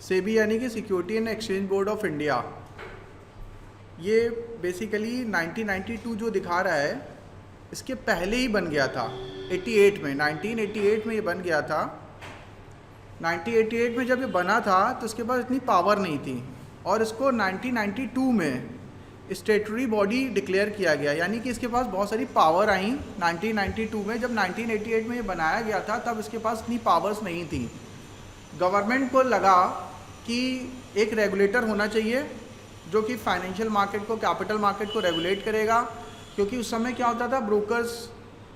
सेबी यानी कि security and exchange board of India, ये बेसिकली 1992 जो दिखा रहा है इसके पहले ही बन गया था 88 में, 1988 में ये बन गया था। 1988 में जब ये बना था तो इसके पास इतनी पावर नहीं थी और इसको 1992 में स्टेटरी बॉडी डिक्लेयर किया गया, यानी कि इसके पास बहुत सारी पावर आई 1992 में। जब 1988 में ये बनाया गया था तब इसके पास इतनी पावर्स नहीं थी। गवर्नमेंट को लगा कि एक रेगुलेटर होना चाहिए जो कि फाइनेंशियल मार्केट को, कैपिटल मार्केट को रेगुलेट करेगा, क्योंकि उस समय क्या होता था, ब्रोकर्स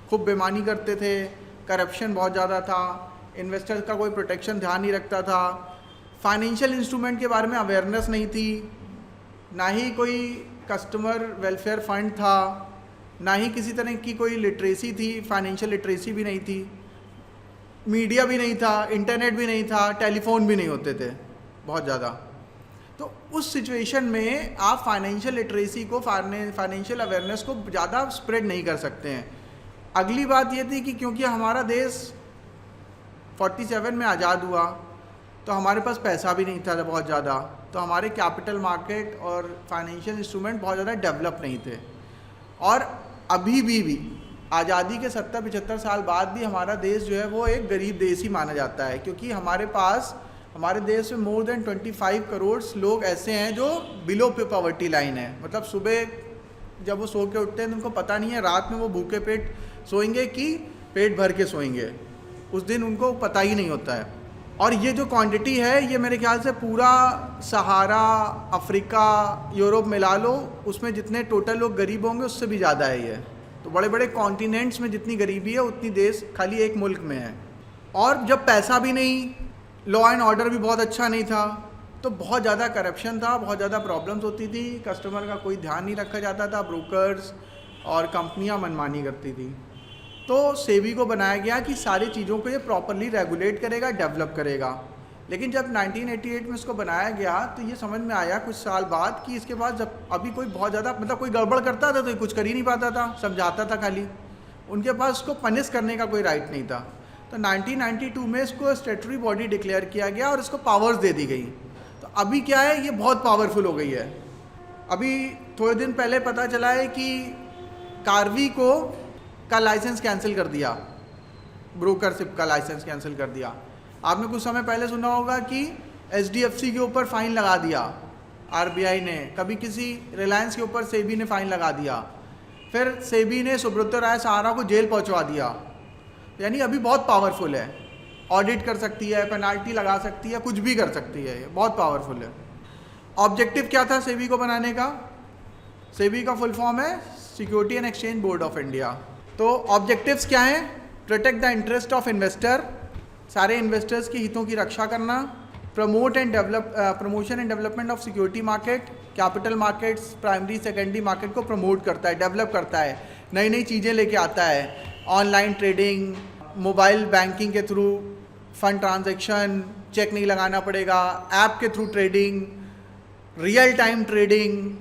खूब बेईमानी करते थे, करप्शन बहुत ज़्यादा था, इन्वेस्टर्स का कोई प्रोटेक्शन ध्यान नहीं रखता था, फाइनेंशियल इंस्ट्रूमेंट के बारे में अवेयरनेस नहीं थी, ना ही कोई कस्टमर वेलफेयर फंड था, ना ही किसी तरह की कोई लिटरेसी थी, फाइनेंशियल लिटरेसी भी नहीं थी, मीडिया भी नहीं था, इंटरनेट भी नहीं था, टेलीफोन भी नहीं होते थे बहुत ज़्यादा। तो उस सिचुएशन में आप फाइनेंशियल लिटरेसी को, फाइनेंशियल अवेयरनेस को ज़्यादा स्प्रेड नहीं कर सकते हैं। अगली बात ये थी कि क्योंकि हमारा देश 47 में आज़ाद हुआ तो हमारे पास पैसा भी नहीं था बहुत ज़्यादा, तो हमारे कैपिटल मार्केट और फाइनेंशियल इंस्ट्रूमेंट बहुत ज़्यादा डेवलप नहीं थे। और अभी भी आज़ादी के 70-75 साल बाद भी हमारा देश जो है वो एक गरीब देश ही माना जाता है, क्योंकि हमारे देश में मोर देन 25 करोड़ लोग ऐसे हैं जो बिलो पॉवर्टी लाइन है। मतलब सुबह जब वो सो के उठते हैं तो उनको पता नहीं है रात में वो भूखे पेट सोएंगे कि पेट भर के सोएंगे, उस दिन उनको पता ही नहीं होता है। और ये जो क्वांटिटी है ये मेरे ख्याल से पूरा सहारा, अफ्रीका, यूरोप मिला लो, उसमें जितने टोटल लोग गरीब होंगे उससे भी ज़्यादा है ये। तो बड़े बड़े कॉन्टिनेंट्स में जितनी गरीबी है उतनी देश खाली एक मुल्क में है। और जब पैसा भी नहीं, लॉ एंड ऑर्डर भी बहुत अच्छा नहीं था, तो बहुत ज़्यादा करप्शन था, बहुत ज़्यादा प्रॉब्लम्स होती थी, कस्टमर का कोई ध्यान नहीं रखा जाता था, ब्रोकर्स और कंपनियां मनमानी करती थी। तो सेबी को बनाया गया कि सारी चीज़ों को ये प्रॉपरली रेगुलेट करेगा, डेवलप करेगा। लेकिन जब 1988 में इसको बनाया गया तो ये समझ में आया कुछ साल बाद कि इसके पास जब अभी कोई बहुत ज़्यादा मतलब कोई गड़बड़ करता था तो कुछ कर ही नहीं पाता था, समझाता था खाली, उनके पास उसको पनिश करने का कोई राइट नहीं था। तो 1992 में इसको स्टेटरी बॉडी डिक्लेयर किया गया और इसको पावर्स दे दी गई। तो अभी क्या है, ये बहुत पावरफुल हो गई है। अभी थोड़े दिन पहले पता चला है कि कार्वी का लाइसेंस कैंसिल कर दिया, ब्रोकरशिप का लाइसेंस कैंसिल कर दिया। आपने कुछ समय पहले सुना होगा कि HDFC के ऊपर फ़ाइन लगा दिया RBI ने, कभी किसी रिलायंस के ऊपर सेबी ने फ़ाइन लगा दिया, फिर सेबी ने सुब्रतो राय सहारा को जेल पहुंचवा दिया। यानी अभी बहुत पावरफुल है, ऑडिट कर सकती है, पेनाल्टी लगा सकती है, कुछ भी कर सकती है, ये बहुत पावरफुल है। ऑब्जेक्टिव क्या था सेबी को बनाने का? सेबी का फुल फॉर्म है security and exchange board of India. तो ऑब्जेक्टिव्स क्या हैं? Protect the interest of investor, सारे इन्वेस्टर्स के हितों की रक्षा करना, promotion and development of security market, capital markets, primary secondary market को प्रमोट करता है, डेवलप करता है, नई नई चीज़ें लेके आता है, ऑनलाइन ट्रेडिंग, मोबाइल बैंकिंग के थ्रू फंड ट्रांजैक्शन, चेक नहीं लगाना पड़ेगा, ऐप के through trading, real time trading,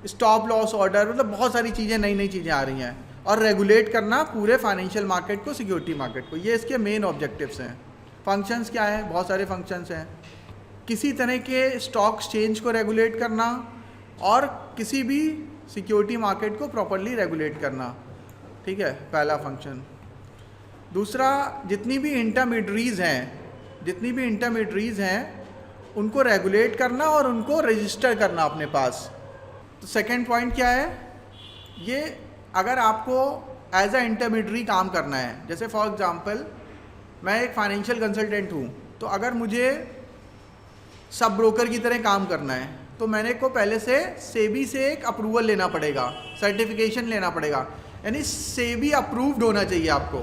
stop loss order, मतलब बहुत सारी चीज़ें, नई नई चीज़ें आ रही हैं। और रेगुलेट करना पूरे फाइनेंशियल मार्केट को, सिक्योरिटी मार्केट को, ये इसके मेन ऑब्जेक्टिव्स हैं। फंक्शंस क्या हैं? बहुत सारे फंक्शंस हैं। किसी तरह के स्टॉक एक्सचेंज को रेगुलेट करना और किसी भी सिक्योरिटी मार्केट को प्रॉपरली रेगुलेट करना, ठीक है, पहला फंक्शन। दूसरा, जितनी भी इंटरमीडियरीज हैं उनको रेगुलेट करना और उनको रजिस्टर करना अपने पास। तो सेकंड पॉइंट क्या है? ये अगर आपको एज अ इंटरमीडियरी काम करना है, जैसे फॉर एग्जांपल मैं एक फाइनेंशियल कंसल्टेंट हूँ, तो अगर मुझे सब ब्रोकर की तरह काम करना है तो मैंने को पहले से सेबी से एक अप्रूवल लेना पड़ेगा, सर्टिफिकेशन लेना पड़ेगा, यानी सेबी अप्रूव्ड होना चाहिए आपको।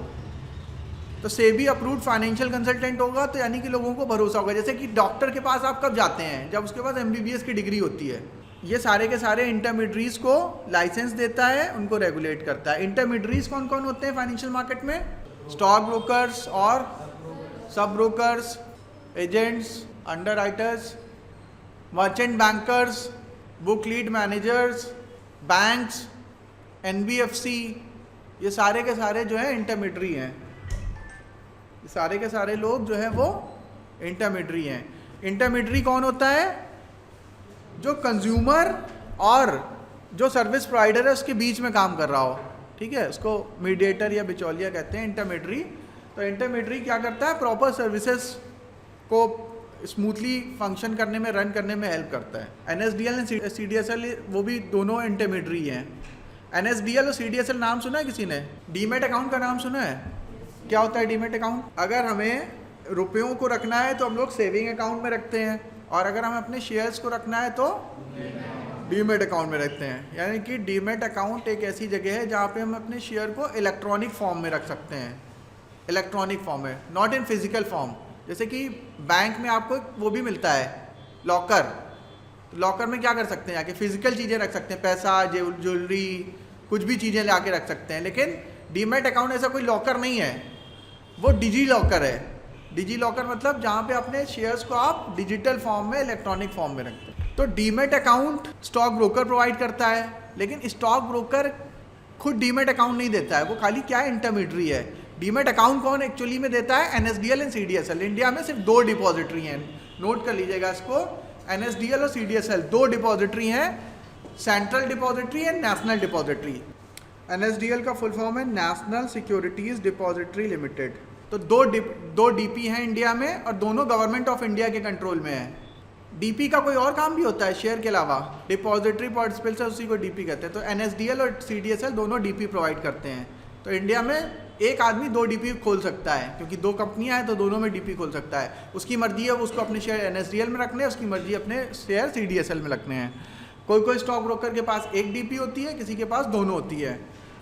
तो सेबी अप्रूव्ड फाइनेंशियल कंसल्टेंट होगा तो यानी कि लोगों को भरोसा होगा। जैसे कि डॉक्टर के पास आप कब जाते हैं? जब उसके पास MBBS की डिग्री होती है। ये सारे के सारे इंटरमीडियरीज को लाइसेंस देता है, उनको रेगुलेट करता है। इंटरमीडियरीज कौन कौन होते हैं फाइनेंशियल मार्केट में? स्टॉक ब्रोकर्स और सब brokers, agents, underwriters, merchant bankers, book lead managers, banks, NBFC, ये सारे के सारे जो है इंटरमीडियरी हैं। ये सारे के सारे लोग जो है वो इंटरमीडियरी हैं। इंटरमीडियरी कौन होता है? जो कंज्यूमर और जो सर्विस प्रोवाइडर है उसके बीच में काम कर रहा हो, ठीक है, उसको मीडिएटर या बिचौलिया कहते हैं, इंटरमीडियरी। तो इंटरमीडियरी क्या करता है? प्रॉपर सर्विसेज को स्मूथली फंक्शन करने में, रन करने में हेल्प करता है। NSDL एंड CDSL वो भी दोनों इंटरमीडियरी हैं। NSDL और CDSL नाम सुना है किसी ने? डीमेट अकाउंट का नाम सुना है? क्या होता है डीमेट अकाउंट? अगर हमें रुपयों को रखना है तो हम लोग सेविंग अकाउंट में रखते हैं, और अगर हमें अपने शेयर्स को रखना है तो डीमेट अकाउंट में रखते हैं। यानी कि डीमेट अकाउंट एक ऐसी जगह है जहाँ पे हम अपने शेयर को इलेक्ट्रॉनिक फॉर्म में रख सकते हैं, इलेक्ट्रॉनिक फॉर्म में, नॉट इन फिजिकल फॉर्म। जैसे कि बैंक में आपको वो भी मिलता है लॉकर, तो लॉकर में क्या कर सकते हैं? आके फिजिकल चीज़ें रख सकते हैं, पैसा, ज्वेलरी, कुछ भी चीज़ें ला के रख सकते हैं। लेकिन डीमेट अकाउंट ऐसा कोई लॉकर नहीं है, वो डिजी लॉकर है। डिजी लॉकर मतलब जहाँ पे अपने शेयर्स को आप डिजिटल फॉर्म में, इलेक्ट्रॉनिक फॉर्म में रखते हैं। तो demat account stock broker provide करता है, लेकिन स्टॉक ब्रोकर खुद डीमेट अकाउंट नहीं देता है, वो खाली क्या है? इंटरमीडियरी है। डीमेट अकाउंट कौन एक्चुअली में देता है? NSDL and CDSL। इंडिया में सिर्फ 2 डिपॉजिटरी हैं, नोट कर लीजिएगा इसको, NSDL और CDSL 2 डिपॉजिटरी हैं, central depository and national depository. NSDL का फुल फॉर्म है नेशनल सिक्योरिटीज डिपॉजिटरी लिमिटेड। तो दो DP हैं इंडिया में, और दोनों गवर्नमेंट ऑफ इंडिया के कंट्रोल में है। DP का कोई और काम भी होता है शेयर के अलावा? डिपॉजिटरी पार्टिसिपेंट्स उसी को DP कहते हैं। तो NSDL और CDSL दोनों DP प्रोवाइड करते हैं। तो इंडिया में एक आदमी 2 DP खोल सकता है, क्योंकि 2 कंपनियां हैं तो दोनों में DP खोल सकता है। उसकी मर्जी है वो उसको अपने शेयर NSDL में रखने हैं, उसकी मर्जी अपने शेयर CDSL में रखने हैं। कोई स्टॉक ब्रोकर के पास एक DP होती है, किसी के पास दोनों होती है।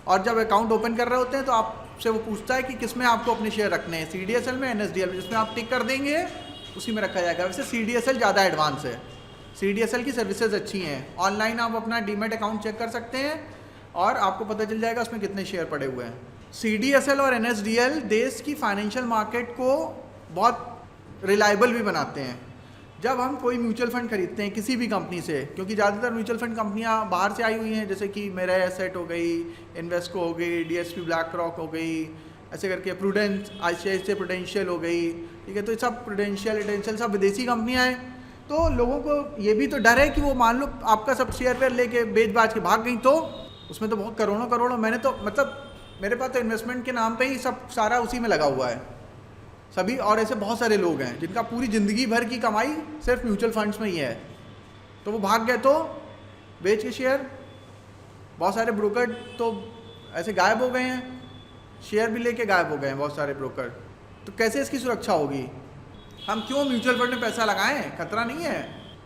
और जब अकाउंट ओपन कर रहे होते हैं तो आपसे वो पूछता है कि किस में आपको अपने शेयर रखने हैं, CDSL में, NSDL में। जिसमें आप टिक कर देंगे उसी में रखा जाएगा। वैसे CDSL ज़्यादा एडवांस है, CDSL की सर्विसेज अच्छी हैं। ऑनलाइन आप अपना डीमेट अकाउंट चेक कर सकते हैं और आपको पता चल जाएगा उसमें कितने शेयर पड़े हुए हैं। CDSL और NSDL देश की फाइनेंशियल मार्केट को बहुत रिलायबल भी बनाते हैं। जब हम कोई म्यूचुअल फंड खरीदते हैं किसी भी कंपनी से, क्योंकि ज़्यादातर म्यूचुअल फंड कंपनियां बाहर से आई हुई हैं, जैसे कि मेरा एसेट हो गई, इन्वेस्को हो गई, DSP ब्लैक रॉक हो गई, ऐसे करके प्रूडेंस, ICICI प्रूडेंशियल हो गई, ठीक है। तो ये सब प्रूडेंशियल सब विदेशी कंपनियां हैं। तो लोगों को ये भी तो डर है कि वो मान लो आपका सब शेयर वेयर लेके बेच बाज के भाग गई, तो उसमें तो बहुत करोड़ों मैंने तो मतलब मेरे पास तो इन्वेस्टमेंट के नाम पे ही सब सारा उसी में लगा हुआ है सभी। और ऐसे बहुत सारे लोग हैं जिनका पूरी ज़िंदगी भर की कमाई सिर्फ म्यूचुअल फंड्स में ही है, तो वो भाग गए तो बेच के शेयर। बहुत सारे ब्रोकर तो ऐसे गायब हो गए हैं, शेयर भी लेके गायब हो गए हैं बहुत सारे ब्रोकर। तो कैसे इसकी सुरक्षा होगी? हम क्यों म्यूचुअल फंड में पैसा लगाएं? खतरा नहीं है,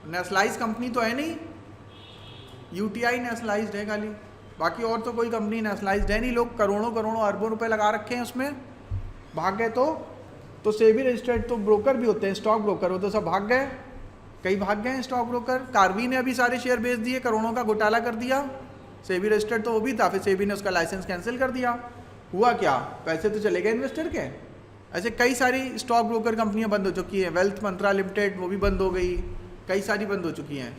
नेशनलाइज कंपनी तो है नहीं, UTI नेशनलाइज्ड है खाली, बाकी और तो कोई कंपनी नेशनलाइज्ड है नहीं। लोग करोड़ों अरबों रुपए लगा रखे हैं उसमें, भाग गए तो सेबी रजिस्टर्ड तो ब्रोकर भी होते हैं, स्टॉक ब्रोकर, वो तो सब भाग गए, कई भाग गए हैं स्टॉक ब्रोकर। कार्वी ने अभी सारे शेयर बेच दिए, करोड़ों का घोटाला कर दिया। सेबी रजिस्टर्ड तो वो भी था, फिर सेबी ने उसका लाइसेंस कैंसिल कर दिया। हुआ क्या? पैसे तो चले गए इन्वेस्टर के। ऐसे कई सारी स्टॉक ब्रोकर कंपनियां बंद हो चुकी हैं। वेल्थ मंत्रा लिमिटेड वो भी बंद हो गई, कई सारी बंद हो चुकी हैं।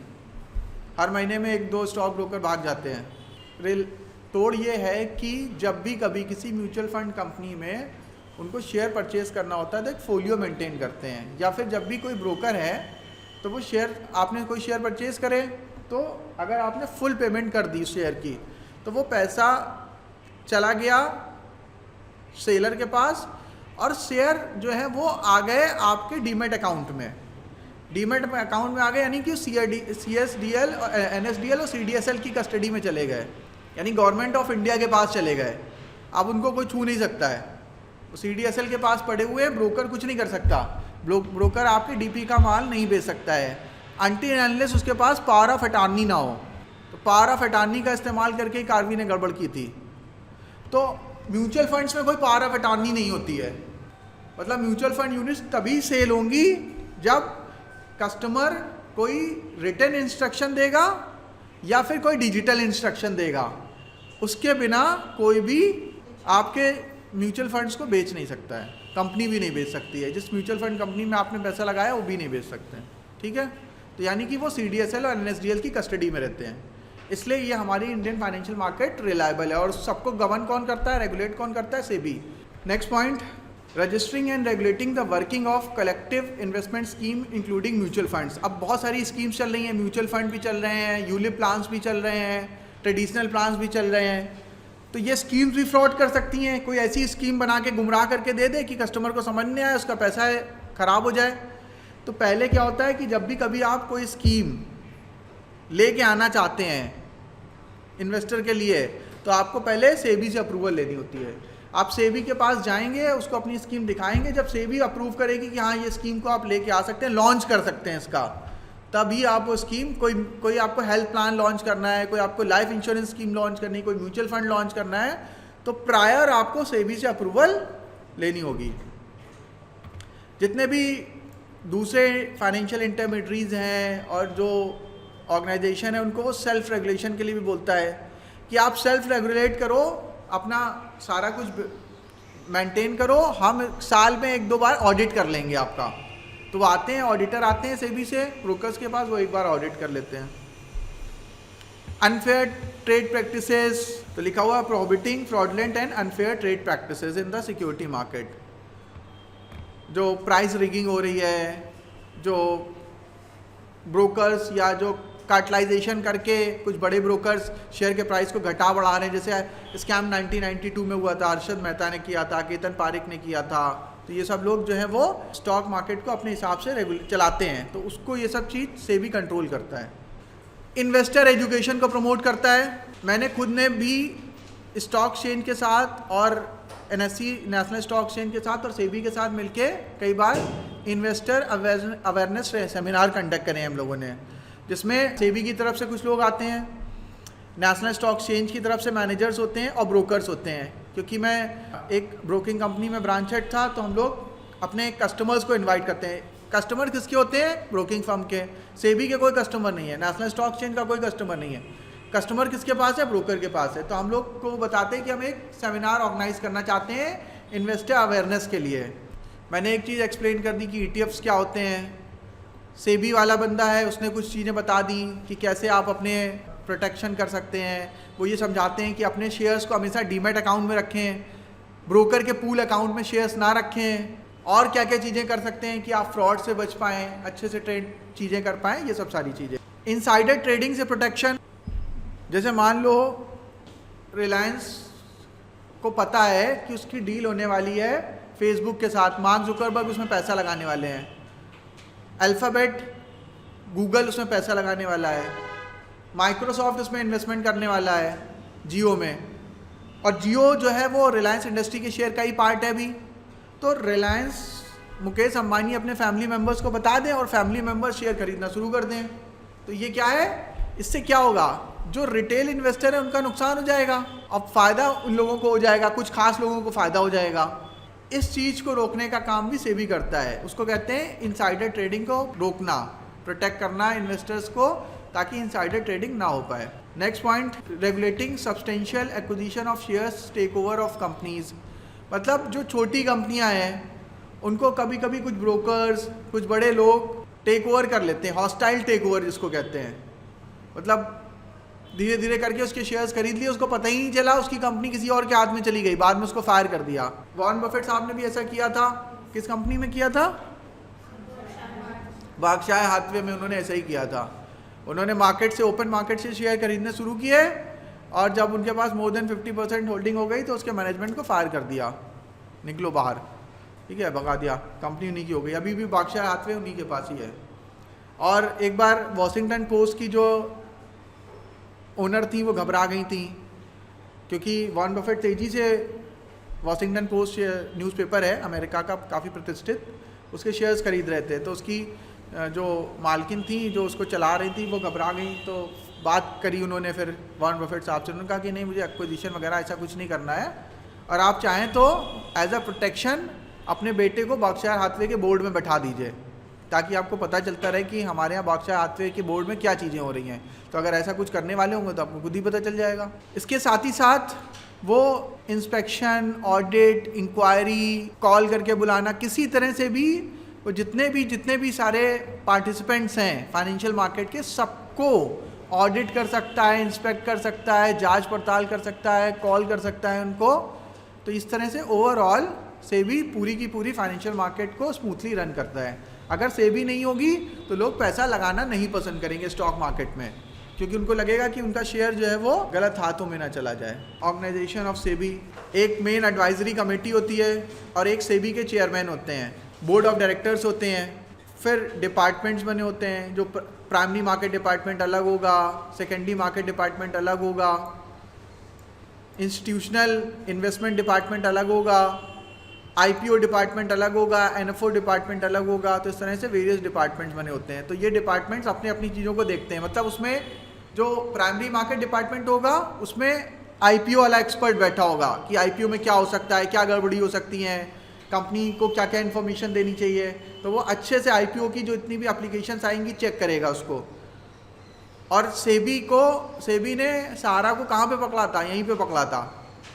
हर महीने में 1-2 स्टॉक ब्रोकर भाग जाते हैं। तोड़ ये है कि जब भी कभी किसी म्यूचुअल फंड कंपनी में उनको शेयर परचेज करना होता है तो एक फोलियो मेंटेन करते हैं, या फिर जब भी कोई ब्रोकर है तो वो शेयर, आपने कोई शेयर परचेज करे तो अगर आपने फुल पेमेंट कर दी शेयर की तो वो पैसा चला गया सेलर के पास और शेयर जो है वो आ गए आपके डीमेट अकाउंट में। डीमेट अकाउंट में आ गए यानी कि CSDL और NSDL और CDSL की कस्टडी में चले गए, यानी गवर्नमेंट ऑफ इंडिया के पास चले गए। अब उनको कोई छू नहीं सकता है, CDSL के पास पड़े हुए हैं, ब्रोकर कुछ नहीं कर सकता। ब्रोकर आपके DP का माल नहीं बेच सकता है अनटिल अनलेस उसके पास पावर ऑफ अटॉर्नी ना हो। तो पावर ऑफ अटॉर्नी का इस्तेमाल करके ही कार्वी ने गड़बड़ की थी। तो म्यूचुअल फंड्स में कोई पावर ऑफ अटॉर्नी नहीं होती है, मतलब म्यूचुअल फंड यूनिट्स तभी सेल होंगी जब कस्टमर कोई रिटन इंस्ट्रक्शन देगा या फिर कोई डिजिटल इंस्ट्रक्शन देगा। उसके बिना कोई भी आपके म्यूचुअल फंड्स को बेच नहीं सकता है, कंपनी भी नहीं बेच सकती है। जिस म्यूचुअल फंड कंपनी में आपने पैसा लगाया वो भी नहीं बेच सकते हैं, ठीक है। तो यानी कि वो CDSL और NSDL की कस्टडी में रहते हैं, इसलिए ये हमारी इंडियन फाइनेंशियल मार्केट रिलायबल है। और सबको गवर्न कौन करता है, रेगुलेट कौन करता है? SEBI. Next point, registering and regulating the working of collective investment scheme including mutual funds. अब बहुत सारी स्कीम्स चल रही हैं, म्यूचुअल फंड भी चल रहे हैं, यूलिप प्लान्स भी चल रहे हैं, ट्रेडिशनल प्लान्स भी चल रहे हैं। तो ये स्कीम्स भी फ्रॉड कर सकती हैं। कोई ऐसी स्कीम बना के गुमराह करके दे दे कि कस्टमर को समझ नहीं आए, उसका पैसा ख़राब हो जाए। तो पहले क्या होता है कि जब भी कभी आप कोई स्कीम लेके आना चाहते हैं इन्वेस्टर के लिए, तो आपको पहले सेबी से अप्रूवल लेनी होती है। आप सेबी के पास जाएंगे, उसको अपनी स्कीम दिखाएंगे, जब सेबी अप्रूव करेगी कि हाँ ये स्कीम को आप लेके आ सकते हैं, लॉन्च कर सकते हैं इसका, तभी आप वो स्कीम, कोई आपको हेल्थ प्लान लॉन्च करना है, कोई आपको लाइफ इंश्योरेंस स्कीम लॉन्च करनी है, कोई म्यूचुअल फंड लॉन्च करना है, तो प्रायर आपको सेबी से अप्रूवल लेनी होगी। जितने भी दूसरे फाइनेंशियल इंटरमीडियरीज हैं और जो ऑर्गेनाइजेशन है, उनको वो सेल्फ रेगुलेशन के लिए भी बोलता है कि आप सेल्फ रेगुलेट करो, अपना सारा कुछ मेंटेन करो, हम साल में 1-2 बार ऑडिट कर लेंगे आपका। तो वो आते हैं, ऑडिटर आते हैं सेबी से ब्रोकर्स के पास, वो एक बार ऑडिट कर लेते हैं। अनफेयर ट्रेड प्रैक्टिसेस, तो लिखा हुआ prohibiting fraudulent and unfair trade practices in the security market. जो प्राइस रिगिंग हो रही है, जो ब्रोकर्स या जो कार्टलाइजेशन करके कुछ बड़े ब्रोकर्स शेयर के प्राइस को घटा बढ़ा रहे हैं, जैसे स्कैम 1992 में हुआ था, अरशद मेहता ने किया था, केतन पारिक ने किया था। तो ये सब लोग जो है वो स्टॉक मार्केट को अपने हिसाब से चलाते हैं, तो उसको ये सब चीज़ से भी कंट्रोल करता है। इन्वेस्टर एजुकेशन को प्रमोट करता है। मैंने खुद ने भी स्टॉक एक्सचेंज के साथ और NSE नेशनल स्टॉक एक्सचेंज के साथ और सेबी के साथ मिलके कई बार इन्वेस्टर अवेयरनेस सेमिनार कंडक्ट करे हैं हम लोगों ने, जिसमें सेबी की तरफ से कुछ लोग आते हैं, नेशनल स्टॉक एक्सचेंज की तरफ से मैनेजर्स होते हैं और ब्रोकर्स होते हैं। क्योंकि मैं एक ब्रोकिंग कंपनी में ब्रांच हेड था, तो हम लोग अपने कस्टमर्स को इनवाइट करते हैं। कस्टमर किसके होते हैं? ब्रोकिंग फर्म के। सेबी के कोई कस्टमर नहीं है, नेशनल स्टॉक एक्सचेंज का कोई कस्टमर नहीं है। कस्टमर किसके पास है? ब्रोकर के पास है। तो हम लोग को बताते हैं कि हम एक सेमिनार ऑर्गेनाइज करना चाहते हैं इन्वेस्टर अवेयरनेस के लिए। मैंने एक चीज़ एक्सप्लेन कर दी कि ETFs क्या होते हैं। सेबी वाला बंदा है, उसने कुछ चीज़ें बता दी कि कैसे आप अपने प्रोटेक्शन कर सकते हैं। वो ये समझाते हैं कि अपने शेयर्स को हमेशा डीमैट अकाउंट में रखें, ब्रोकर के पूल अकाउंट में शेयर्स ना रखें, और क्या क्या चीज़ें कर सकते हैं कि आप फ्रॉड से बच पाएँ, अच्छे से ट्रेड चीज़ें कर पाएँ, ये सब सारी चीज़ें। इनसाइडर ट्रेडिंग से प्रोटेक्शन, जैसे मान लो रिलायंस को पता है कि उसकी डील होने वाली है फेसबुक के साथ, मार्क जुकरबर्ग उसमें पैसा लगाने वाले हैं, अल्फ़ाबेट गूगल उसमें पैसा लगाने वाला है, माइक्रोसॉफ्ट उसमें इन्वेस्टमेंट करने वाला है जियो में, और जियो जो है वो रिलायंस इंडस्ट्री के शेयर का ही पार्ट है अभी। तो रिलायंस मुकेश अंबानी अपने फैमिली मेम्बर्स को बता दें और फैमिली मेम्बर्स शेयर खरीदना शुरू कर दें, तो ये क्या है, इससे क्या होगा, जो रिटेल इन्वेस्टर है उनका नुकसान हो जाएगा, अब फ़ायदा उन लोगों को हो जाएगा, कुछ खास लोगों को फ़ायदा हो जाएगा। इस चीज़ को रोकने का काम भी सेबी करता है। उसको कहते हैं इनसाइडर ट्रेडिंग को रोकना, प्रोटेक्ट करना इन्वेस्टर्स को, ताकि इनसाइडर ट्रेडिंग ना हो पाए। Next point, regulating substantial acquisition of shares, take over of companies. मतलब जो छोटी कंपनियां हैं उनको कभी कभी कुछ ब्रोकर्स, कुछ बड़े लोग टेक ओवर कर लेते हैं, हॉस्टाइल टेक ओवर जिसको कहते हैं। मतलब धीरे धीरे करके उसके शेयर्स खरीद लिए, उसको पता ही नहीं चला, उसकी कंपनी किसी और के हाथ में चली गई, बाद में उसको फायर कर दिया। वॉरेन बफेट साहब ने भी ऐसा किया था। किस कंपनी में किया था? बर्कशायर हाथवे में उन्होंने ऐसा ही किया था। उन्होंने मार्केट से, ओपन मार्केट से शेयर खरीदने शुरू किए, और जब उनके पास मोर देन 50% होल्डिंग हो गई तो उसके मैनेजमेंट को फायर कर दिया, निकलो बाहर, ठीक है, भगा दिया, कंपनी उन्हीं की हो गई। अभी भी बर्कशायर हाथवे उन्हीं के पास ही है। और एक बार वॉशिंगटन पोस्ट की जो ओनर थी वो घबरा गई थी, क्योंकि वॉरेन बफेट तेजी से, वॉशिंगटन पोस्ट न्यूज़पेपर है अमेरिका का काफ़ी प्रतिष्ठित, उसके शेयर्स खरीद रहे थे। तो उसकी जो मालकिन थी जो उसको चला रही थी वो घबरा गई। तो बात करी उन्होंने फिर वॉरेन बफेट साहब से, उन्होंने कहा कि नहीं, मुझे एक्विजिशन वगैरह ऐसा कुछ नहीं करना है, और आप चाहें तो एज अ प्रोटेक्शन अपने बेटे को बर्कशायर हाथवे के बोर्ड में बैठा दीजिए, ताकि आपको पता चलता रहे कि हमारे यहाँ बर्कशायर हाथवे के बोर्ड में क्या चीज़ें हो रही हैं। तो अगर ऐसा कुछ करने वाले होंगे तो आपको खुद ही पता चल जाएगा। इसके साथ ही साथ वो इंस्पेक्शन, ऑडिट, इंक्वायरी कॉल करके बुलाना, किसी तरह से भी वो जितने भी सारे पार्टिसिपेंट्स हैं फाइनेंशियल मार्केट के, सबको ऑडिट कर सकता है, इंस्पेक्ट कर सकता है, जांच पड़ताल कर सकता है, कॉल कर सकता है उनको। तो इस तरह से ओवरऑल सेबी पूरी की पूरी फाइनेंशियल मार्केट को स्मूथली रन करता है। अगर सेबी नहीं होगी तो लोग पैसा लगाना नहीं पसंद करेंगे स्टॉक मार्केट में, क्योंकि उनको लगेगा कि उनका शेयर जो है वो गलत हाथों में ना चला जाए। ऑर्गेनाइजेशन ऑफ सेबी, एक मेन एडवाइजरी कमेटी होती है और एक सेबी के चेयरमैन होते हैं, बोर्ड ऑफ डायरेक्टर्स होते हैं, फिर डिपार्टमेंट्स बने होते हैं, जो प्राइमरी मार्केट डिपार्टमेंट अलग होगा, सेकेंडरी मार्केट डिपार्टमेंट अलग होगा, इंस्टीट्यूशनल इन्वेस्टमेंट डिपार्टमेंट अलग होगा, आईपीओ डिपार्टमेंट अलग होगा, एनएफओ डिपार्टमेंट अलग होगा। तो इस तरह से वेरियस डिपार्टमेंट्स बने होते हैं। तो ये डिपार्टमेंट्स अपनी अपनी चीज़ों को देखते हैं। मतलब उसमें जो प्राइमरी मार्केट डिपार्टमेंट होगा उसमें आईपीओ वाला एक्सपर्ट बैठा होगा कि आईपीओ में क्या हो सकता है, क्या गड़बड़ी हो सकती है, कंपनी को क्या क्या इन्फॉर्मेशन देनी चाहिए। तो वो अच्छे से आईपीओ की जो इतनी भी एप्लीकेशंस आएंगी चेक करेगा उसको। और सेबी ने सहारा को कहाँ पे पकड़ा था? यहीं पे पकड़ा था।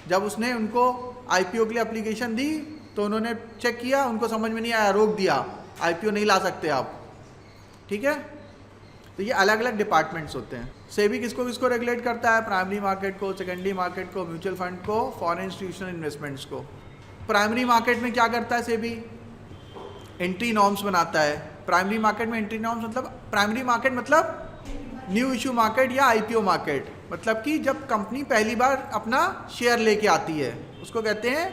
जब उसने उनको आईपीओ के लिए एप्लीकेशन दी तो उन्होंने चेक किया, उनको समझ में नहीं आया, रोक दिया, आईपीओ नहीं ला सकते आप। ठीक है, तो ये अलग अलग डिपार्टमेंट्स होते हैं। सेबी किसको किसको रेगुलेट करता है? प्राइमरी मार्केट को, सेकेंडरी मार्केट को, म्यूचुअल फंड को, फॉरेन इंस्टीट्यूशनल इन्वेस्टमेंट्स को। प्राइमरी मार्केट में क्या करता है सेबी? एंट्री नॉर्म्स बनाता है। प्राइमरी मार्केट में एंट्री नॉर्म्स मतलब, प्राइमरी मार्केट मतलब न्यू इशू मार्केट या आईपीओ मार्केट, मतलब कि जब कंपनी पहली बार अपना शेयर लेके आती है उसको कहते हैं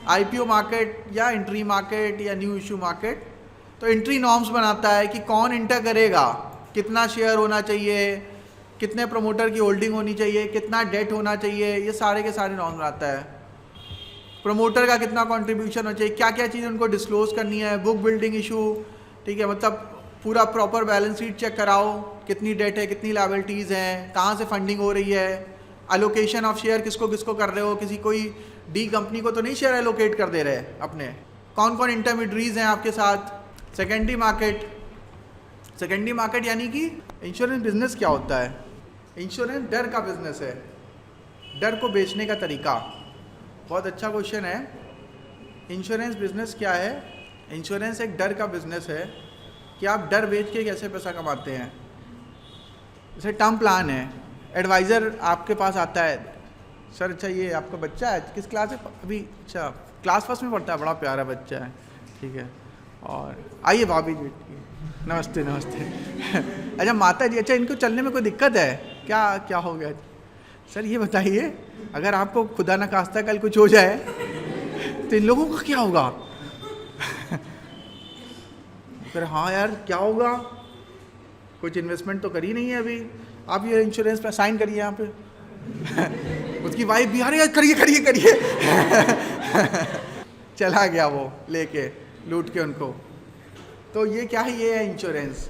आईपीओ मार्केट या एंट्री मार्केट या न्यू इशू मार्केट। तो एंट्री नॉर्म्स बनाता है कि कौन एंटर करेगा, कितना शेयर होना चाहिए, कितने प्रमोटर की होल्डिंग होनी चाहिए, कितना डेट होना चाहिए, ये सारे के सारे नॉर्म्स बनाता है। प्रमोटर का कितना कंट्रीब्यूशन होना चाहिए, क्या क्या चीज़ उनको डिस्क्लोज करनी है, बुक बिल्डिंग इशू। ठीक है, मतलब पूरा प्रॉपर बैलेंस शीट चेक कराओ, कितनी डेट है, कितनी लायबिलिटीज़ हैं, कहाँ से फंडिंग हो रही है, एलोकेशन ऑफ शेयर किसको किसको कर रहे हो, किसी कोई डी कंपनी को तो नहीं शेयर एलोकेट कर दे रहे अपने, कौन कौन इंटरमीडियरीज हैं आपके साथ। सेकेंडरी मार्केट, सेकेंडरी मार्केट यानी कि इंश्योरेंस बिजनेस क्या होता है? इंश्योरेंस डर का बिजनेस है, डर को बेचने का तरीका। बहुत अच्छा क्वेश्चन है। इंश्योरेंस बिजनेस क्या है? इंश्योरेंस एक डर का बिजनेस है कि आप डर बेच के कैसे पैसा कमाते हैं। जैसे टर्म प्लान है, एडवाइज़र आपके पास आता है, सर अच्छा ये आपका बच्चा है, किस क्लास है अभी? अच्छा क्लास फर्स्ट में पढ़ता है, बड़ा प्यारा बच्चा है। ठीक है, और आइए भाभी जी, नमस्ते नमस्ते। अच्छा माता जी, अच्छा इनको चलने में कोई दिक्कत है क्या? क्या हो गया सर? ये बताइए, अगर आपको खुदा न खास्ता कल कुछ हो जाए तो इन लोगों का क्या होगा? फिर हाँ यार क्या होगा, कुछ इन्वेस्टमेंट तो करी नहीं है अभी, आप ये इंश्योरेंस पे साइन करिए यहाँ पे। उसकी वाइफ भी अरे करिए करिए करिए। चला गया वो लेके, लूट के उनको। तो ये क्या है? ये है इंश्योरेंस।